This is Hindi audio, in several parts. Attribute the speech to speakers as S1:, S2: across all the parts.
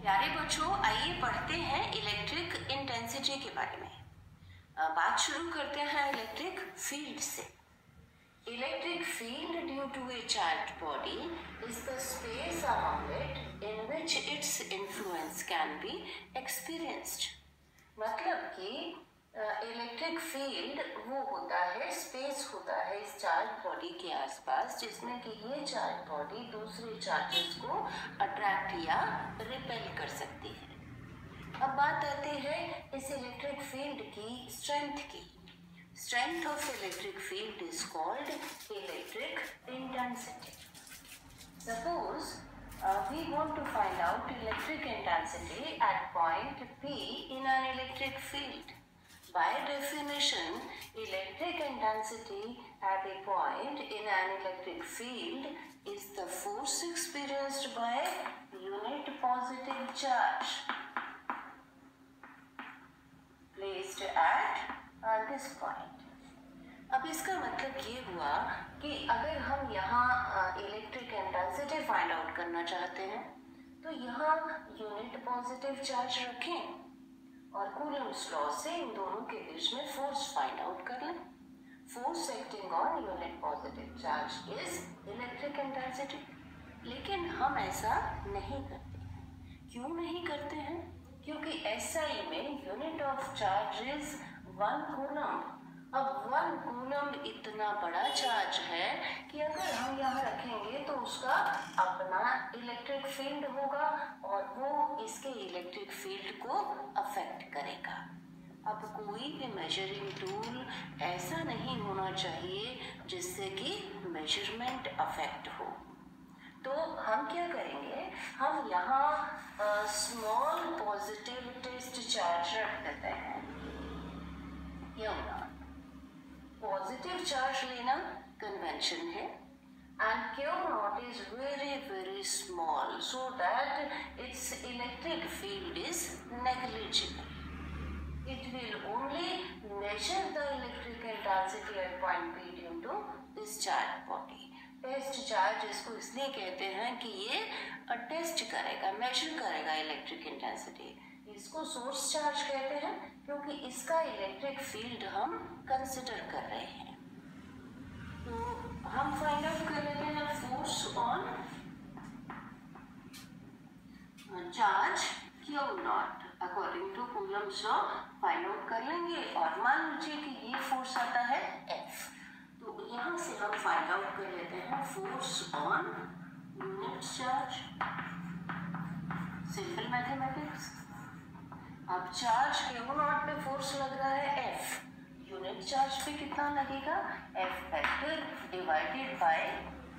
S1: प्यारे बच्चों, आइए पढ़ते हैं इलेक्ट्रिक इंटेंसिटी के बारे में। बात शुरू करते हैं इलेक्ट्रिक फील्ड से। Electric field due to a charge body is the space around it in which its influence can be experienced. मतलब कि इलेक्ट्रिक फील्ड वो होता है, स्पेस होता है इस चार्ज बॉडी के आसपास जिसमें कि ये चार्ज बॉडी दूसरे चार्जेस को अट्रैक्ट या रिपेल कर सकती है। अब बात आती है इस इलेक्ट्रिक फील्ड की स्ट्रेंथ की। Strength of electric field is called electric intensity. Suppose we want to find out electric intensity at point P in an electric field. By definition, electric intensity at a point in an electric field is the force experienced by unit positive charge placed at this point. अब इसका मतलब ये हुआ कि अगर हम यहाँ इलेक्ट्रिक इंटेंसिटी फाइंड आउट करना चाहते हैं तो यहाँ यूनिट पॉजिटिव चार्ज रखें और कूलम्ब्स लॉ से इन दोनों के बीच में फोर्स फाइंड आउट कर लें। Force acting on unit positive charge is electric intensity. लेकिन हम ऐसा नहीं करते हैं। क्यों नहीं करते हैं? क्योंकि SI में unit of charge is 1 coulomb. अब 1 कूलम्ब इतना बड़ा चार्ज है कि अगर हम यहाँ रखेंगे तो उसका अपना इलेक्ट्रिक फील्ड होगा और वो इसके इलेक्ट्रिक फील्ड को अफेक्ट करेगा। अब कोई भी मेजरिंग टूल ऐसा नहीं होना चाहिए जिससे कि मेजरमेंट अफेक्ट हो। तो हम क्या करेंगे, हम यहाँ स्मॉल पॉजिटिव टेस्ट चार्ज रख देते हैं। क्यों ना? पॉजिटिव चार्ज लेना कन्वेंशन है and Q naught is very small so that its electric field is negligible. It will only measure the electric intensity at point P due to this charge body. Test charge इसको इसलिए कहते हैं कि ये टेस्ट करेगा, मेजर करेगा इलेक्ट्रिक इंटेंसिटी। इसको सोर्स चार्ज कहते हैं क्योंकि इसका इलेक्ट्रिक फील्ड हम कंसिडर कर रहे हैं। तो हम फाइंड आउट कर लेते हैं force on charge Q naught according to Coulomb's law find out कर लेंगे। और मान लीजिए कि ये फोर्स आता है F, तो यहाँ से हम फाइंड आउट कर लेते हैं force on unit charge. Simple mathematics. अब चार्ज Q नॉट पे फोर्स लग रहा है F, यूनिट चार्ज पे कितना लगेगा? F factor divided by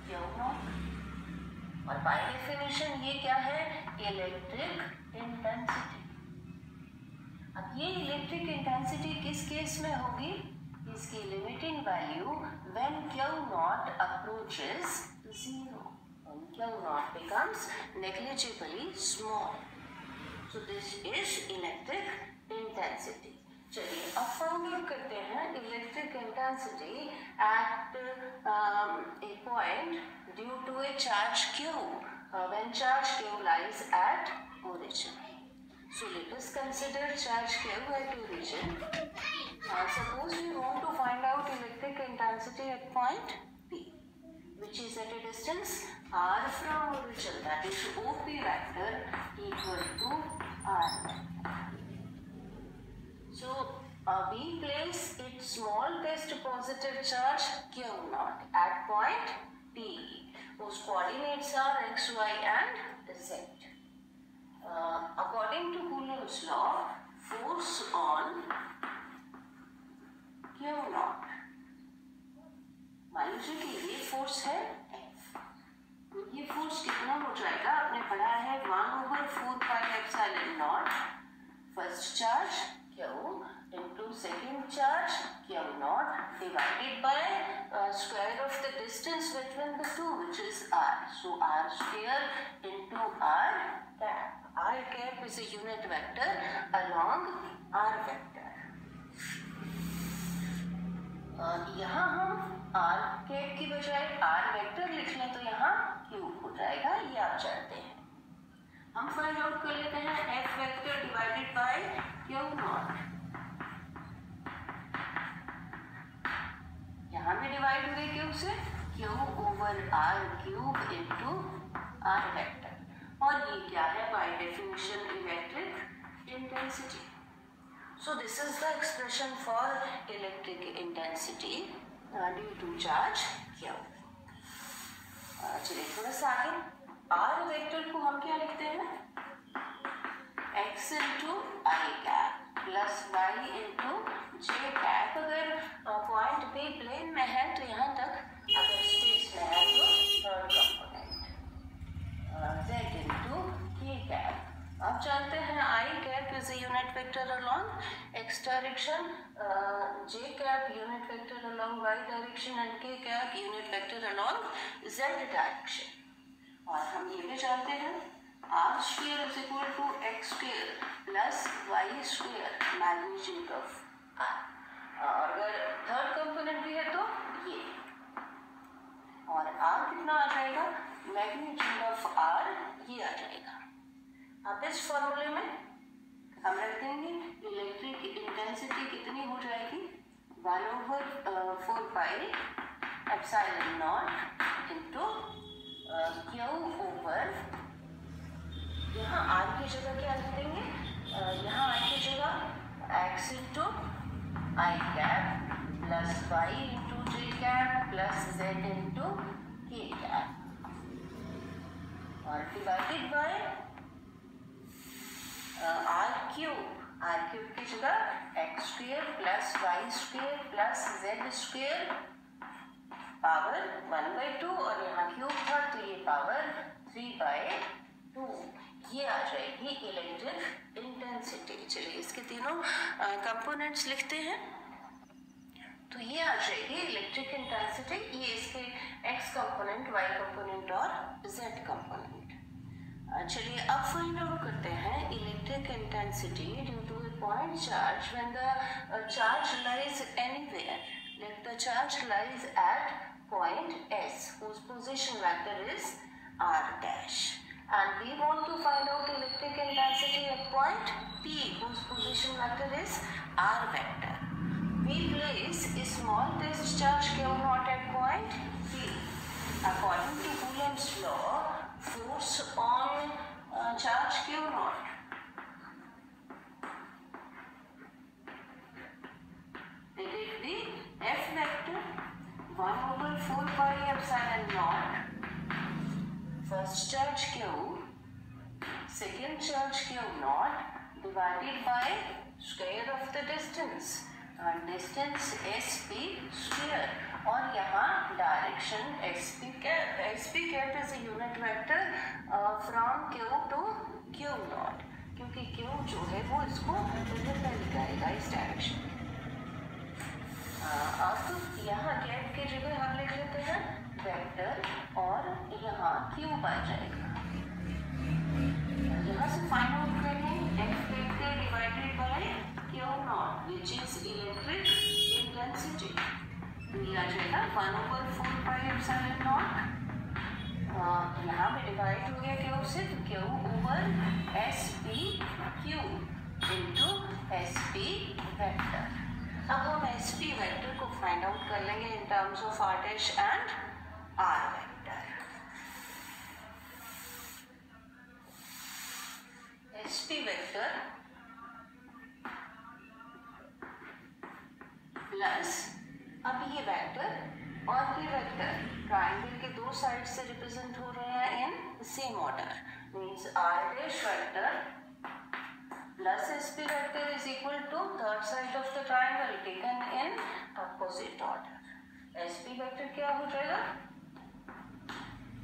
S1: Q not. और बाय डेफिनेशन ये क्या है? Electric intensity. अब ये इलेक्ट्रिक इंटेंसिटी किस केस में होगी? इसकी limiting value when Q not approaches 0, when Q not becomes negligibly small. So this is electric intensity. चलिए अब फाइंड आउट करते हैं electric intensity at a point due to a charge Q when charge Q lies at origin. So let us consider charge Q at origin. Suppose we want to find out electric intensity at point P, which is at a distance r from origin, that is OP vector equal to r. So we place its small test positive charge Q naught at point P, whose coordinates are x, y and z. According to Coulomb's law, force on Q naught, मान लीजिए कि ये फोर्स है F, तो ये फोर्स कितना हो जाएगा? आपने पढ़ा है 1/4πε0 first charge Q into second charge Q naught divided by square of the distance between the two, which is r. So r square into r cap. R cap is a unit vector along r vector. यहाँ हम r कैप की बजाय r वेक्टर लिख लें तो यहाँ क्यूब हो जाएगा, ये आप जानते हैं। हम फाइंड आउट कर लेते हैं F vector divided by q naught. यहाँ भी डिवाइड हुए क्यू से, q over r cube into r vector. और ये क्या है? By definition electric intensity. So this is the expression for electric intensity due to charge q. चलिए थोड़ा सा आगे, आर वेक्टर को हम क्या लिखते हैं? x into i cap plus y into j cap. अगर पॉइंट बी प्लेन में है तो यहाँ तक, अगर स्पेस में है तो थर्ड कंपोनेंट z इंटू के कैप। आप जानते हैं I cap is a unit vector along x direction, J cap unit vector along y direction and K cap unit vector along z direction. और हम ये भी जानते हैं R square is equal to X square plus Y square magnitude of R. और अगर थर्ड कंपोनेंट भी है तो ये, और आर कितना आ जाएगा? मैग्नीट्यूड ऑफ आर ये आ जाएगा। अब इस फॉर्मूले में हम रख देंगे इलेक्ट्रिक इंटेंसिटी कितनी हो जाएगी? 1/4 pi epsilon naught into q over, यहाँ आर की जगह क्या लिख देंगे? यहाँ आर की जगह x into i cap plus y into j cap plus z into के कैप, और डिवाइडेड बाय आर क्यूब की जगह x square plus Y square plus z square power 1/2, और यहाँ क्यूब था तो ये पावर 3/2। ये आ जाएगी इलेक्ट्रिक इंटेंसिटी। चलिए इसके तीनों कंपोनेंट्स लिखते हैं। तो ये आ जाएगी इलेक्ट्रिक इंटेंसिटी, ये इसके x कंपोनेंट, y कंपोनेंट और z कंपोनेंट। चलिए अब फाइंड आउट करते हैं electric intensity due to a point charge when the charge lies anywhere, like the charge lies at point S whose position vector is r dash, and we want to find out electric intensity at point P whose position vector is r vector. We place a small test charge q naught at point P. According to Coulomb's law, force on charge q naught it is the F vector 1/4 pi epsilon naught, first charge q, second charge q naught divided by square of the distance, distance sp square, और यहाँ direction sp cap is a unit vector from q to q naught, क्योंकि q जो है वो इसको रिपेल करेगा इस डायरेक्शन में। अब यहाँ कैप की जगह हम लिख लेते हैं वेक्टर, और यहाँ क्यूब आ जाएगा। यहाँ से फाइंड आउट करेंगे F vector divided by q not which is electric intensity. ये आ जाएगा 1/4 पाई एप्सिलॉन नॉट, यहाँ पे डिवाइड हो गया क्यू से, तो q over S P q into S P vector. अब हम एस पी वेक्टर को फाइंड आउट कर लेंगे in terms of r dash and r vector. S P vector plus, अब ये वेक्टर और ये वेक्टर ट्राइंगल के दो साइड से रिप्रेजेंट हो रहे हैं in same order, means r dash vector plus sp vector is equal to third side of the triangle taken in opposite order. sp vector क्या हो जाएगा?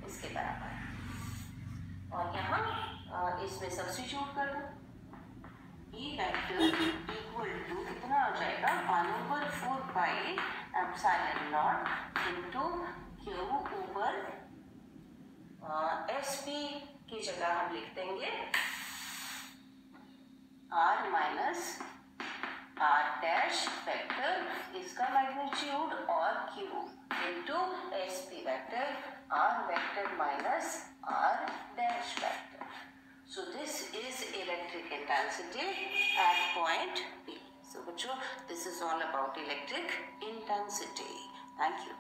S1: इसके बराबर, और यहाँ इसमें सब्स्टिट्यूट कर दो, e vector equal to कितना हो जाएगा? 1/4 pi epsilon not into q over sp की जगह हम लिख देंगे r minus r dash vector इसका मैग्नीट्यूड और q into S P vector r vector minus r dash vector. So at point P. So बच्चों, this is all about electric intensity. Thank you.